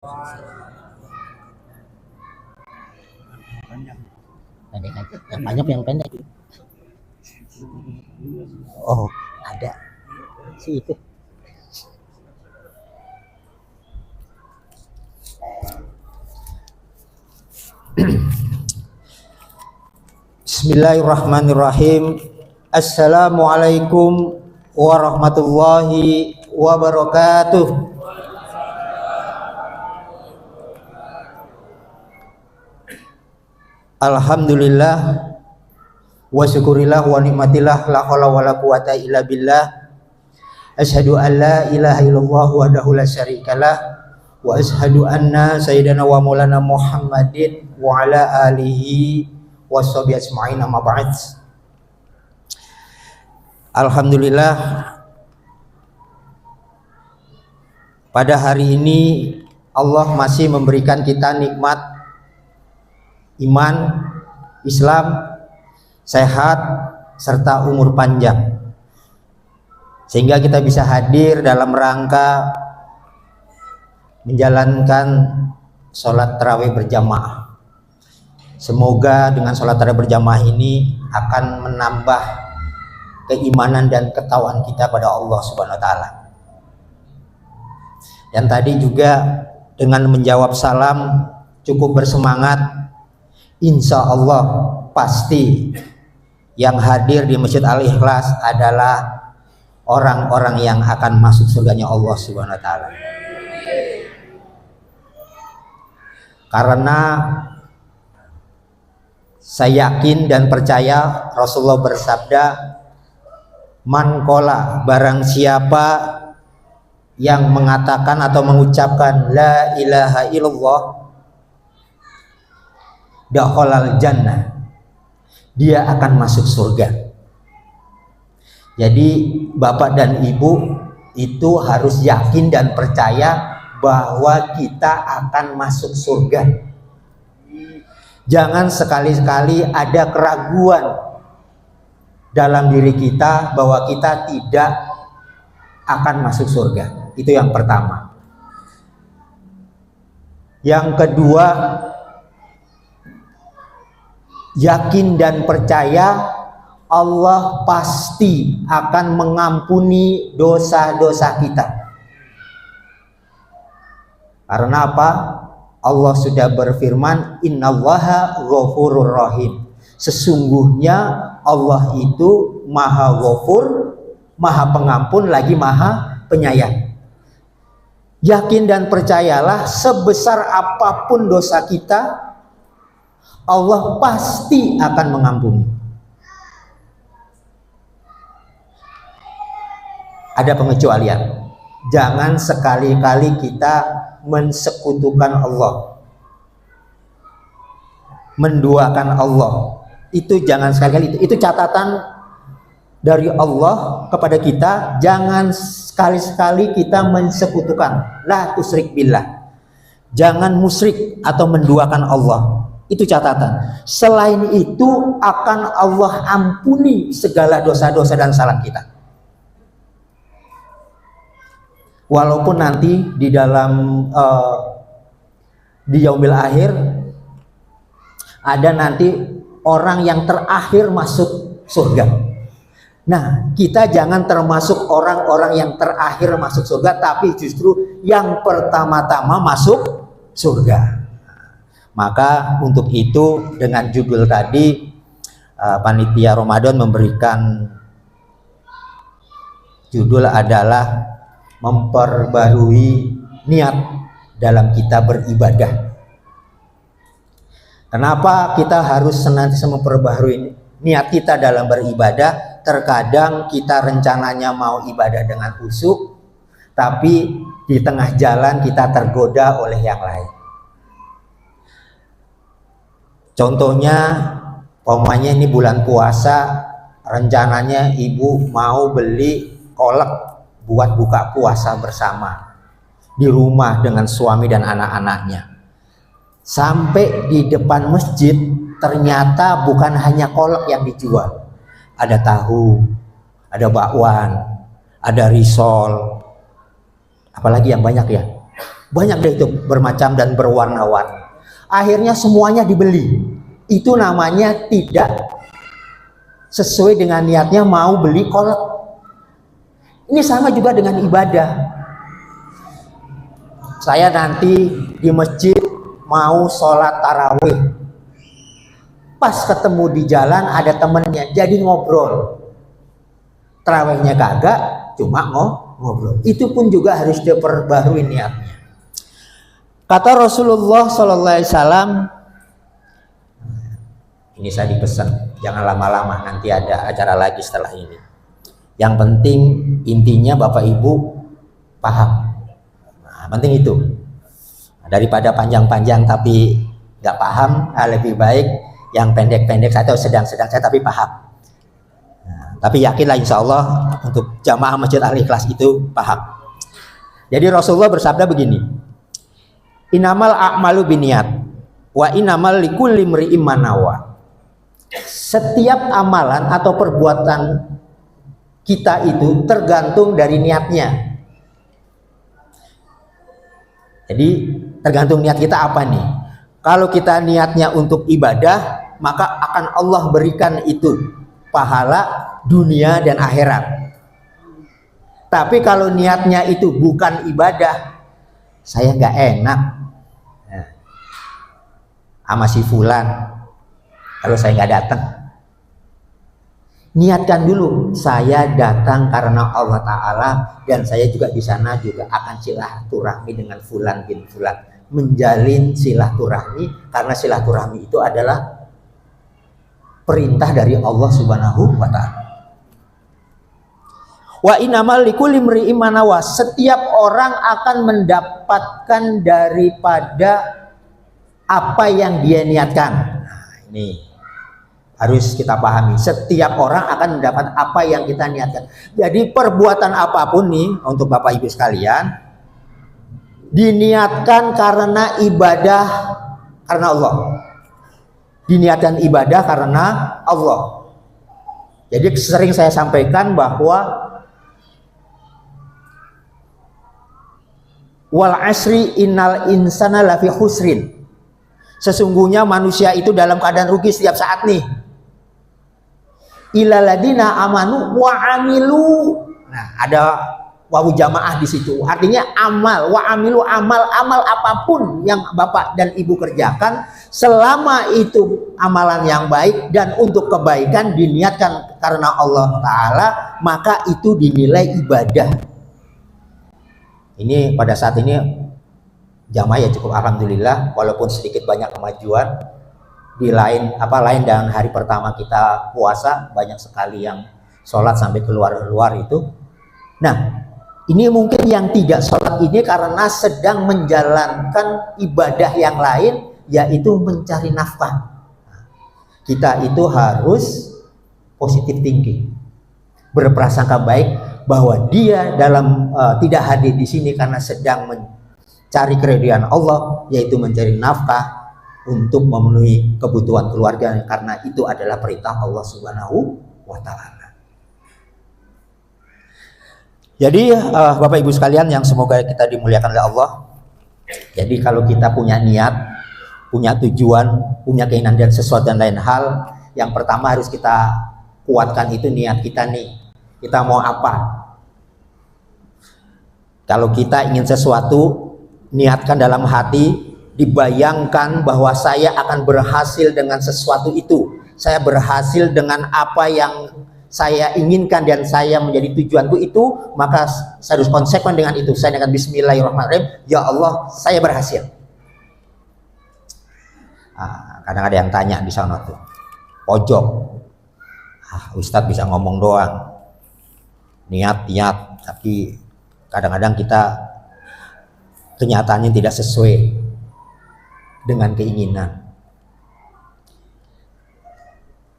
Pendek aja. Yang banyak yang pendek. Oh, ada si itu. Bismillahirrahmanirrahim. Assalamualaikum warahmatullahi wabarakatuh. Alhamdulillah wa syukurillah wa nikmatillah la haula wala quwata illa billah. Asyhadu an la ilaha illallah wahdahu la syarikalah wa asyhadu anna sayyidana wa maulana Muhammadin wa ala alihi washabihi ajma'in, amma ba'd. Alhamdulillah, pada hari ini Allah masih memberikan kita nikmat iman, Islam, sehat, serta umur panjang, sehingga kita bisa hadir dalam rangka menjalankan sholat tarawih berjamaah. Semoga dengan sholat tarawih berjamaah ini akan menambah keimanan dan ketakwaan kita pada Allah Subhanahu wa Ta'ala. Dan tadi juga dengan menjawab salam cukup bersemangat. Insya Allah pasti yang hadir di Masjid Al-Ikhlas adalah orang-orang yang akan masuk surganya Allah Subhanahu wa Ta'ala. Karena saya yakin dan percaya Rasulullah bersabda, man qala, barang siapa yang mengatakan atau mengucapkan la ilaha illallah, dakhalal jannah, dia akan masuk surga. Jadi Bapak dan Ibu itu harus yakin dan percaya bahwa kita akan masuk surga. Jangan sekali-kali ada keraguan dalam diri kita bahwa kita tidak akan masuk surga. Itu yang pertama. Yang kedua, yakin dan percaya Allah pasti akan mengampuni dosa-dosa kita. Karena apa? Allah sudah berfirman, innallaha ghafurur rahim. Sesungguhnya Allah itu maha ghafur, maha pengampun, lagi maha penyayang. Yakin dan percayalah, sebesar apapun dosa kita, Allah pasti akan mengampuni. Ada pengecualian. Jangan sekali-kali kita mensekutukan Allah, menduakan Allah. Itu jangan sekali-kali. Itu catatan dari Allah kepada kita. Jangan sekali-sekali kita mensekutukan. La tusyrik billah. Jangan musyrik atau menduakan Allah. Itu catatan. Selain itu akan Allah ampuni segala dosa-dosa dan salah kita. Walaupun nanti di dalam di yaumil akhir ada nanti orang yang terakhir masuk surga. Nah, kita jangan termasuk orang-orang yang terakhir masuk surga, tapi justru yang pertama-tama masuk surga. Maka untuk itu dengan judul tadi panitia Ramadan memberikan judul adalah memperbarui niat dalam kita beribadah. Kenapa kita harus senantiasa memperbarui niat kita dalam beribadah? Terkadang kita rencananya mau ibadah dengan khusyuk, tapi di tengah jalan kita tergoda oleh yang lain. Contohnya, umpamanya ini bulan puasa, rencananya ibu mau beli kolak buat buka puasa bersama di rumah dengan suami dan anak-anaknya. Sampai di depan masjid, ternyata bukan hanya kolak yang dijual. Ada tahu, ada bakwan, ada risol, apalagi yang banyak ya, Banyak deh itu, bermacam dan berwarna-warni. Akhirnya semuanya dibeli. Itu namanya tidak sesuai dengan niatnya, mau beli kolak. Ini sama juga dengan ibadah. Saya nanti di masjid mau sholat tarawih, pas ketemu di jalan ada temennya, jadi ngobrol. Tarawihnya kagak, cuma ngobrol. Itu pun juga harus diperbarui niatnya. Kata Rasulullah SAW, ini saya dipesan, jangan lama-lama, nanti ada acara lagi setelah ini. Yang penting intinya Bapak Ibu paham. Nah, penting itu. Daripada panjang-panjang tapi nggak paham, lebih baik yang pendek-pendek atau sedang-sedang saya tapi paham. Nah, tapi yakinlah insya Allah untuk jamaah Masjid Al-Ikhlas itu paham. Jadi Rasulullah bersabda begini, Innamal a'malu biniat wa innamal likulli imri'im ma nawa. Setiap amalan atau perbuatan kita itu tergantung dari niatnya. Jadi tergantung niat kita apa nih. Kalau kita niatnya untuk ibadah, maka akan Allah berikan itu pahala dunia dan akhirat. Tapi kalau niatnya itu bukan ibadah, saya nggak enak sama si fulan kalau saya nggak datang. Niatkan dulu, saya datang karena Allah Ta'ala, dan saya juga di sana juga akan silaturahmi dengan fulan bin fulan, menjalin silaturahmi, karena silaturahmi itu adalah perintah dari Allah Subhanahu wa Ta'ala. Wa innamal likulli imri'in ma nawa, setiap orang akan mendapatkan daripada apa yang dia niatkan. Nah, ini harus kita pahami. Setiap orang akan mendapat apa yang kita niatkan. Jadi perbuatan apapun nih untuk Bapak Ibu sekalian, diniatkan karena ibadah karena Allah. Diniatkan ibadah karena Allah. Jadi sering saya sampaikan bahwa wal asri innal insana lafi khusrin. Sesungguhnya manusia itu dalam keadaan rugi setiap saat nih. Ilaladina amanu wa amilu. Nah, ada wawu jamaah di situ. Artinya amal, wa amilu, amal apapun yang Bapak dan Ibu kerjakan, selama itu amalan yang baik dan untuk kebaikan diniatkan karena Allah Ta'ala, maka itu dinilai ibadah. Ini pada saat ini jamaah ya cukup alhamdulillah, walaupun sedikit banyak kemajuan. Di lain dengan hari pertama kita puasa, banyak sekali yang sholat sampai keluar itu. Nah, ini mungkin yang tidak sholat ini karena sedang menjalankan ibadah yang lain, yaitu mencari nafkah. Kita itu harus positif thinking, berprasangka baik bahwa dia dalam tidak hadir di sini karena sedang mencari keridhaan Allah, yaitu mencari nafkah untuk memenuhi kebutuhan keluarga, karena itu adalah perintah Allah Subhanahu wa Ta'ala. Jadi Bapak Ibu sekalian yang semoga kita dimuliakan oleh Allah. Jadi kalau kita punya niat, punya tujuan, punya keinginan dan sesuatu dan lain hal, yang pertama harus kita kuatkan itu niat kita nih. Kita mau apa? Kalau kita ingin sesuatu, niatkan dalam hati, dibayangkan bahwa saya akan berhasil dengan sesuatu itu. Saya berhasil dengan apa yang saya inginkan dan saya menjadi tujuanku itu, maka saya harus konsekuen dengan itu. Saya akan bismillahirrahmanirrahim, ya Allah, saya berhasil. Kadang ada yang tanya di sana tuh, pojok, Ustadz bisa ngomong doang, niat, tapi kadang-kadang kita kenyataannya tidak sesuai dengan keinginan.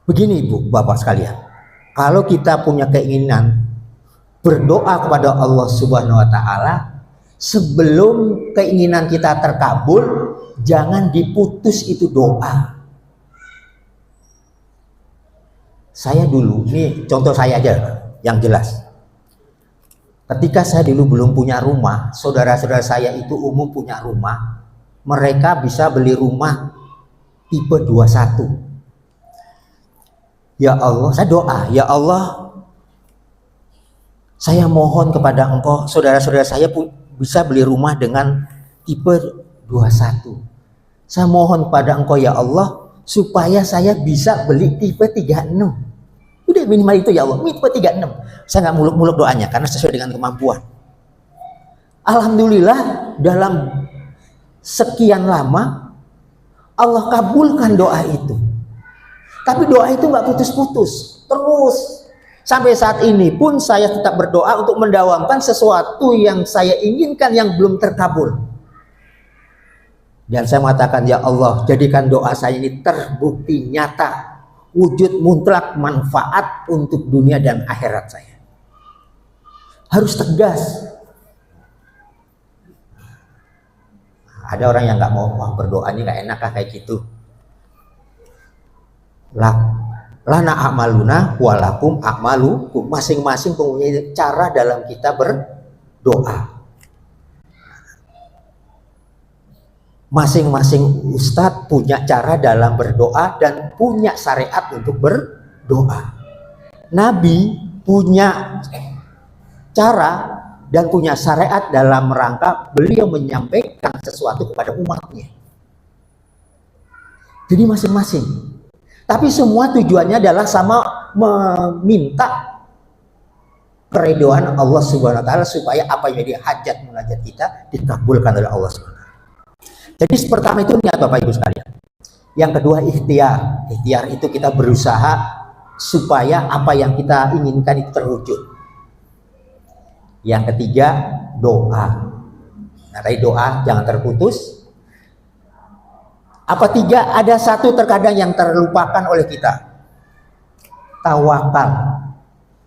Begini Ibu, Bapak sekalian, kalau kita punya keinginan berdoa kepada Allah Subhanahu wa Ta'ala, sebelum keinginan kita terkabul, jangan diputus itu doa. Saya dulu, ini contoh saya aja yang jelas. Ketika saya dulu belum punya rumah, saudara-saudara saya itu umum punya rumah, mereka bisa beli rumah tipe 21. Ya Allah, saya doa, ya Allah, saya mohon kepada Engkau, saudara-saudara saya bisa beli rumah dengan tipe 21. Saya mohon kepada Engkau ya Allah, supaya saya bisa beli tipe 36. Udah minimal itu ya Allah, tipe 36. Saya nggak muluk-muluk doanya karena sesuai dengan kemampuan. Alhamdulillah dalam sekian lama Allah kabulkan doa itu. Tapi doa itu nggak putus-putus, terus sampai saat ini pun saya tetap berdoa untuk mendawamkan sesuatu yang saya inginkan yang belum terkabul. Dan saya mengatakan ya Allah, jadikan doa saya ini terbukti nyata, wujud mutlak manfaat untuk dunia dan akhirat saya. Harus tegas. Ada orang yang nggak mau berdoa, ini nggak enak kayak gitu. Lana a'maluna walakum a'malukum, masing-masing punya cara dalam kita berdoa. Masing-masing ustadz punya cara dalam berdoa dan punya syariat untuk berdoa. Nabi punya cara dan punya syariat dalam rangka beliau menyampaikan sesuatu kepada umatnya. Jadi masing-masing. Tapi semua tujuannya adalah sama, meminta keridhaan Allah Subhanahu wa taala supaya apa yang jadi hajat munajat kita dikabulkan oleh Allah Subhanahu wa taala. Jadi pertama itu niat Bapak Ibu sekalian. Yang kedua ikhtiar. Ikhtiar itu kita berusaha supaya apa yang kita inginkan itu terwujud. Yang ketiga doa. Nah tadi doa jangan terputus. Apa tiga? Ada satu terkadang yang terlupakan oleh kita. Tawakal.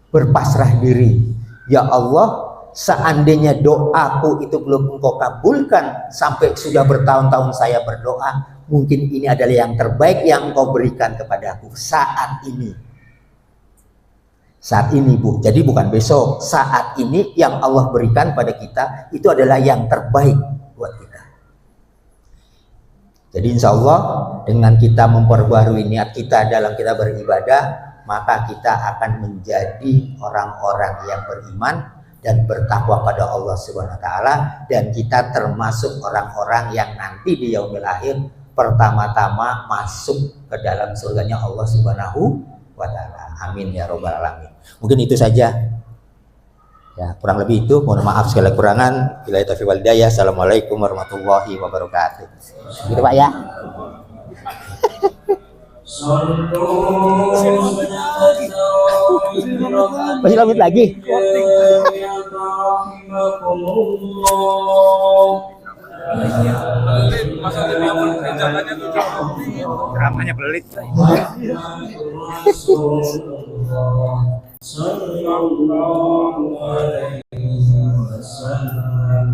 Berpasrah diri. Ya Allah, seandainya doaku itu belum Engkau kabulkan sampai sudah bertahun-tahun saya berdoa, mungkin ini adalah yang terbaik yang Engkau berikan kepadaku saat ini. Saat ini Bu, jadi bukan besok, saat ini yang Allah berikan pada kita itu adalah yang terbaik buat kita. Jadi insya Allah dengan kita memperbarui niat kita dalam kita beribadah, maka kita akan menjadi orang-orang yang beriman dan bertakwa pada Allah Subhanahu wa taala, dan kita termasuk orang-orang yang nanti di yaumil akhir pertama-tama masuk ke dalam surganya Allah Subhanahu wa taala. Amin ya robbal alamin. Mungkin itu saja. Ya, kurang lebih itu, mohon maaf segala kekurangan. Billahi taufiq wal hidayah. Assalamualaikum warahmatullahi wabarakatuh. Gitu Pak ya. Masih lanjut lagi. Ceramahnya pelit. Sallallahu alaihi wasallam.